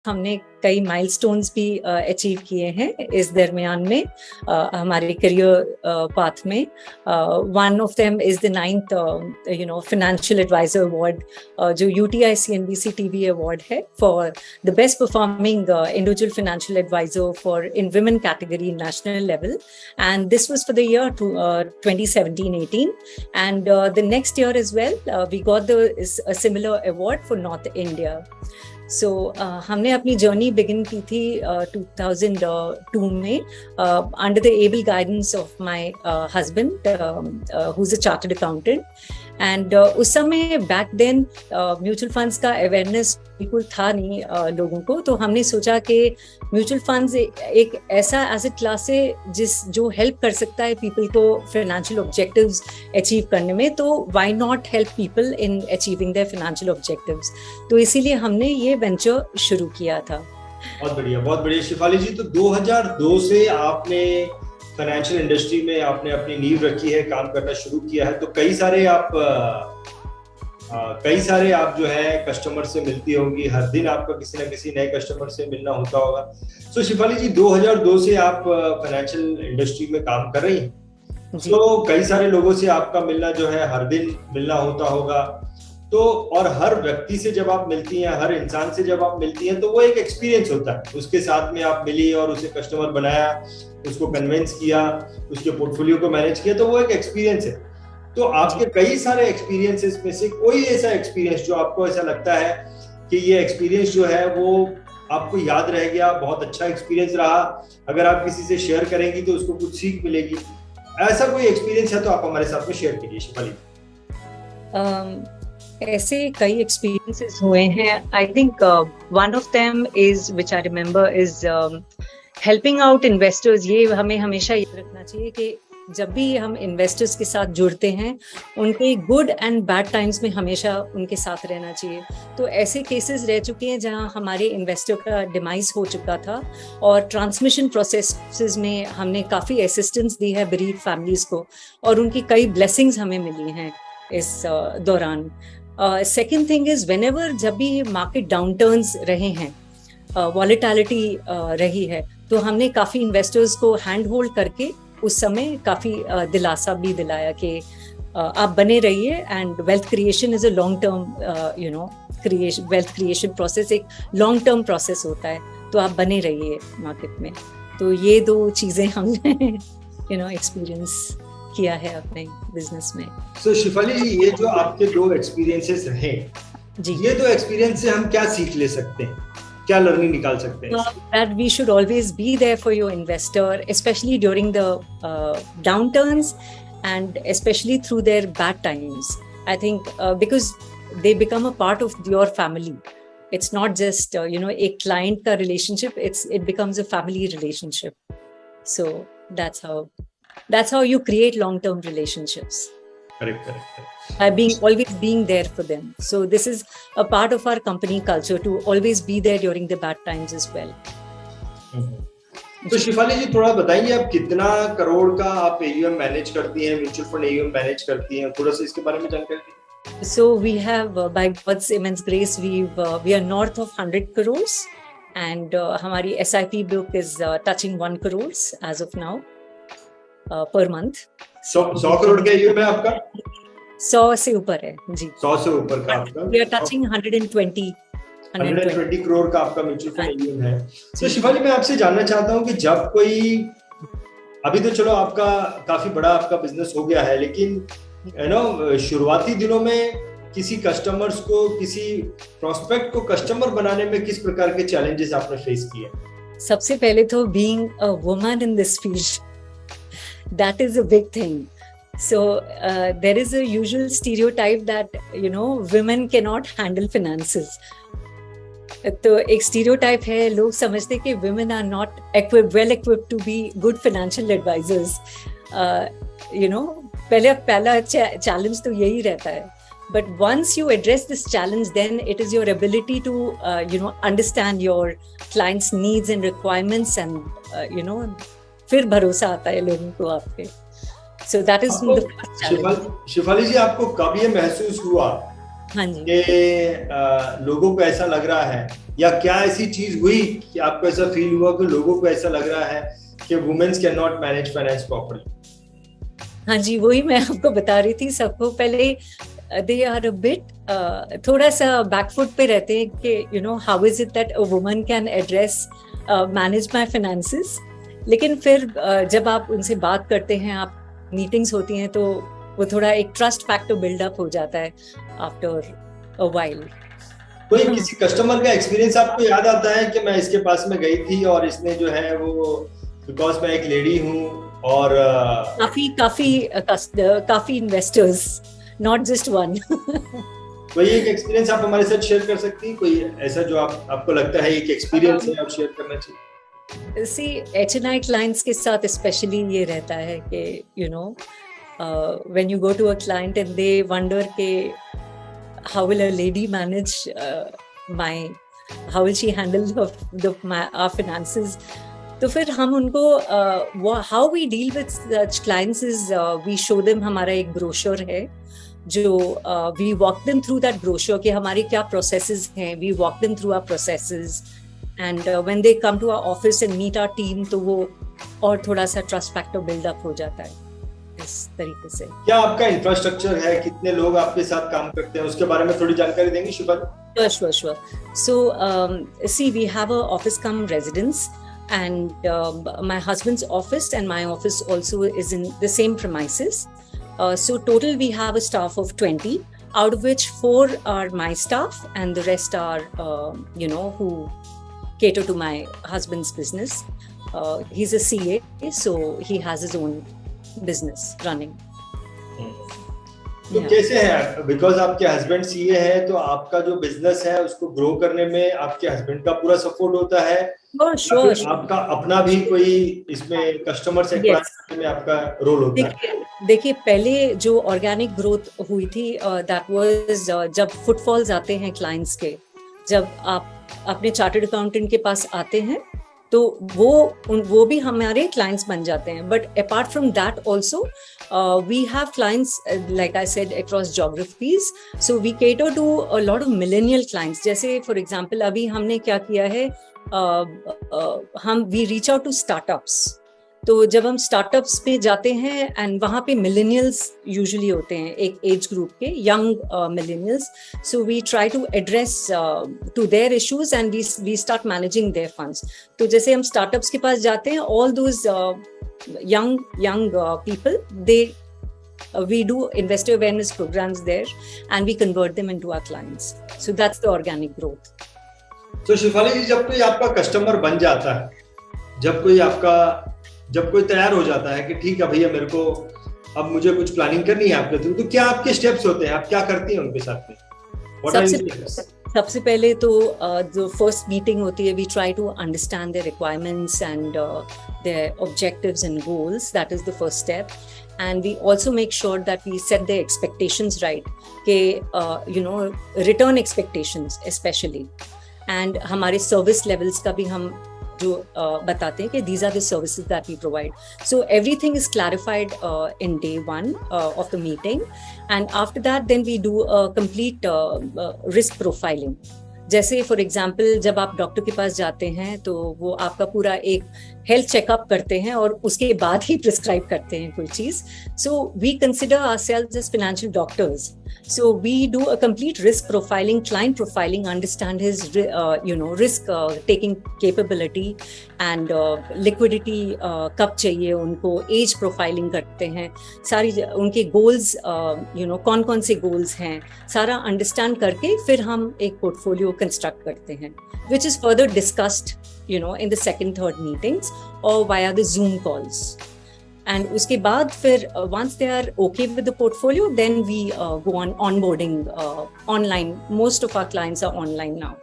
हमने कई माइलस्टोन्स भी अचीव किए हैं इस दरमियान में हमारे करियर पाथ में। One of them is the 9th financial advisor award, जो UTI CNBC TV अवार्ड है for the best performing individual financial advisor for in women category national level, and this was for the year 2017-18, and the next year as well we got a similar award for North India. So हमने अपनी journey begin की थी 2002 में under the able guidance of my husband who's a chartered accountant, and उस समय back then mutual funds का awareness बिल्कुल था नहीं लोगों को। तो हमने सोचा कि म्यूचुअल फंड्स एक ऐसा एसेट क्लास है जो हेल्प कर सकता है पीपल को फाइनेंशियल ऑब्जेक्टिव्स अचीव करने में, तो why not help people in achieving their financial objectives. तो इसीलिए हमने ये वेंचर शुरू किया था। बहुत बढ़िया, बहुत बढ़िया। शिफाली जी, तो 2002 से आपने फाइनेंशियल इंडस्ट्री में आपने अपनी नींव रखी है, काम करना शुरू किया है, तो कई सारे आप जो है कस्टमर से मिलती होंगी, हर दिन आपका किसी ना किसी नए कस्टमर से मिलना होता होगा। सो शिफाली जी, 2002 से आप फाइनेंशियल इंडस्ट्री में काम कर रही हैं, तो कई सारे लोगों से आपका मिलना जो है हर दिन मिलना होता होगा, तो और हर व्यक्ति से जब आप मिलती हैं, हर इंसान से जब आप मिलती हैं, तो वो एक एक्सपीरियंस होता है। उसके साथ में आप मिली और उसे कस्टमर बनाया, उसको कन्विंस किया, उसके पोर्टफोलियो को मैनेज किया, तो वो एक एक्सपीरियंस है। तो आपके कई सारे एक्सपीरियंसेस में से कोई ऐसा एक्सपीरियंस जो आपको ऐसा लगता है कि ये एक्सपीरियंस जो है वो आपको याद रह गया, बहुत अच्छा एक्सपीरियंस रहा, अगर आप किसी से शेयर करेंगी तो उसको कुछ सीख मिलेगी, ऐसा कोई एक्सपीरियंस है तो आप हमारे साथ में शेयर कीजिए शिफाली। ऐसे कई एक्सपीरियंसेस हुए हैं। I think one of them is which I remember is helping out investors. ये हमें हमेशा याद रखना चाहिए कि जब भी हम इन्वेस्टर्स के साथ जुड़ते हैं, उनके गुड एंड बैड टाइम्स में हमेशा उनके साथ रहना चाहिए। तो ऐसे केसेस रह चुके हैं जहां हमारे इन्वेस्टर का डिमाइस हो चुका था और ट्रांसमिशन प्रोसेसेस में हमने काफ़ी असिस्टेंस दी है बेरीड फैमिलीज को, और उनकी कई ब्लेसिंग्स हमें मिली हैं इस दौरान। सेकेंड थिंग इज व्हेनेवर जब भी मार्केट डाउनटर्न्स रहे हैं, वॉलेटिलिटी रही है, तो हमने काफ़ी इन्वेस्टर्स को हैंड होल्ड करके उस समय काफ़ी दिलासा भी दिलाया कि आप बने रहिए, and wealth creation is a long term wealth creation process एक लॉन्ग टर्म प्रोसेस होता है, तो आप बने रहिए मार्केट में। तो ये दो चीज़ें हमने एक्सपीरियंस किया है अपने बिजनेस में। So, शिफाली जी, ये जो आपके दो एक्सपीरियंसेस रहे जी, ये दो एक्सपीरियंस से हम क्या सीख ले सकते हैं, क्या लर्निंग निकाल सकते हैं? That we should always be there for your investor, especially during the downturns and especially through their bad times. I think because they become a part of your family. It's not just a client ka relationship. It becomes a family relationship. So that's how you create long-term relationships. Correct. By always being there for them. So this is a part of our company culture to always be there during the bad times as well. तो शिफाली जी, थोड़ा बताइए आप कितना करोड़ का आप AUM manage करती हैं, mutual fund AUM manage करती हैं, थोड़ा सा इसके बारे में जानकारी दीजिए। So we have by God's immense grace we are north of 100 crores, and हमारी SIP book is touching 1 crores as of now per month. 100 crore का AUM है आपका? 100 से ऊपर है जी। 100 से ऊपर का आपका? We are touching 120 करोड़ का आपका म्यूचुअल फंड AUM है। तो शिफाली, मैं आपसे जानना चाहता हूँ कि जब कोई, अभी तो चलो आपका काफी बड़ा आपका बिजनेस हो गया है, लेकिन शुरुआती दिनों में किसी कस्टमर्स को, किसी प्रोस्पेक्ट को कस्टमर बनाने में किस प्रकार के चैलेंजेस आपने फेस किए? सबसे पहले तो being a woman in this field, that is a big thing. So there is a usual stereotype that women cannot handle finances. तो एक stereotype है, लोग समझते कि women are not well equipped to be good financial advisors. पहला challenge तो यही रहता है. But once you address this challenge, then it is your ability to understand your clients' needs and requirements, and फिर भरोसा आता है लोगों को आप पे। So that is the first challenge. Shifali जी, आपको कब ये महसूस हुआ हाँ जी। कि लोगों को ऐसा लग रहा है, या क्या ऐसी चीज हुई कि आपको ऐसा फील हुआ कि लोगों को ऐसा लग रहा है कि women's can not manage finance properly? हाँ जी, वही मैं आपको बता रही थी। सबको पहले दे आर अ बिट थोड़ा सा बैकफुट पे रहते हैं कि you know how is it that a woman can address manage my finances. लेकिन फिर जब आप उनसे बात करते हैं, आप मीटिंग्स होती हैं, तो वो थोड़ा एक ट्रस्ट फैक्टर बिल्डअप हो जाता है आफ्टर अ व्हाइल। कोई किसी कस्टमर का एक्सपीरियंस आपको याद आता है कि मैं इसके पास में गई थी और इसने जो है वो, बिकॉज मैं एक लेडी हूँ और काफी इन्वेस्टर्स, नॉट जस्ट वन। कोई एक एक्सपीरियंस आप हमारे साथ शेयर कर सकती हैं? कोई ऐसा जो आपको लगता है एक एक्सपीरियंस है, आप शेयर करना चाहिए? सी HNI क्लाइंट्स के साथ स्पेशली ये रहता है कि you know when you go to a client and they wonder के how will a lady manage how will she handle our finances. तो फिर हम उनको how we deal with such clients is we show them, हमारा एक brochure है जो we walk them through that brochure कि हमारी क्या processes हैं, we walk them through our processes and when they come to our office and meet our team, तो वो और थोड़ा सा trust factor build up हो जाता है इस तरीके से। क्या आपका इंफ्रास्ट्रक्चर है, कितने लोग आपके साथ काम करते हैं, उसके बारे में थोड़ी जानकारी देंगी Shifali? Sure. So see, we have a office cum residence, and my husband's office and my office also is in the same premises. So total we have a staff of 20, out of which 4 are my staff and the rest are who cater to my husband's business. He's a CA, so he has his own business running. तो कैसे है, because आपके husband CA है, तो आपका जो business है उसको ग्रो करने में आपके हस्बैंड का पूरा सपोर्ट होता है? Sure. आपका अपना भी कोई इसमें कस्टमर से एक्वायर करने में आपका रोल होता है? देखिए पहले जो ऑर्गेनिक ग्रोथ हुई थी दैट वाज जब फुटफॉल्स आते हैं क्लाइंट्स के, जब आप अपने चार्टर्ड अकाउंटेंट के पास आते हैं तो वो भी हमारे क्लाइंट्स बन जाते हैं. But apart from that also we have clients like I said across geographies. So we cater to a lot of millennial clients. जैसे फॉर एग्जांपल अभी हमने क्या किया है, हम we reach out to startups. तो जब हम स्टार्टअप्स पे जाते हैं एंड वहाँ पे मिलेनियल्स यूजुअली होते हैं, एक एज ग्रुप के young millennials. So we try to address to their issues and we start managing their funds. तो जैसे हम स्टार्टअप्स के पास जाते हैं, all those young people, we do investor awareness programs there and we convert them into our clients. So that's the organic growth. So Shifali ji, जब कोई आपका कस्टमर बन जाता है, जब कोई तैयार हो जाता है कि ठीक है भैया मेरे को अब मुझे कुछ प्लानिंग करनी है आपके थ्रू, तो क्या आपके स्टेप्स होते हैं, आप क्या करती हैं उनके साथ में? सबसे पहले तो जो फर्स्ट मीटिंग होती है, we try to understand their requirements and their objectives and goals. That is the first step. And we also make sure that we set the expectations right, return expectations especially. And हमारे service levels का भी हम जो बताते हैं कि these are the services that we provide. So everything is clarified in day 1 of the meeting, and after that then we do a complete risk profiling. जैसे for example जब आप डॉक्टर के पास जाते हैं तो वो आपका पूरा एक हेल्थ चेकअप करते हैं और उसके बाद ही प्रिस्क्राइब करते हैं कोई चीज. So we consider ourselves as financial doctors. So we do a complete risk profiling, client profiling, understand his risk taking capability and liquidity कब चाहिए उनको, age profiling करते हैं, सारी उनके goals कौन कौन से goals हैं सारा understand करके फिर हम एक portfolio construct करते हैं, which is further discussed in the second, third meetings or via the Zoom calls. And उसके बाद फिर once they are okay with the portfolio, then we go on onboarding online. Most of our clients are online now.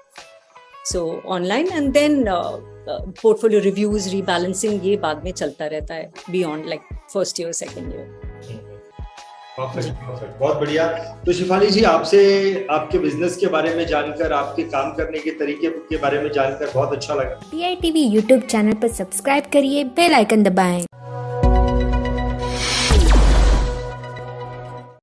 So online, and then portfolio reviews, rebalancing ये बाद में चलता रहता है beyond like first year, second year. Perfect. बहुत बढ़िया. तो शिफाली जी, आपसे आपके बिजनेस के बारे में जानकर, आपके काम करने के तरीके के बारे में जानकर बहुत अच्छा लगा. TITV YouTube चैनल पर सब्सक्राइब करिए, बेल आइकन दबाएं.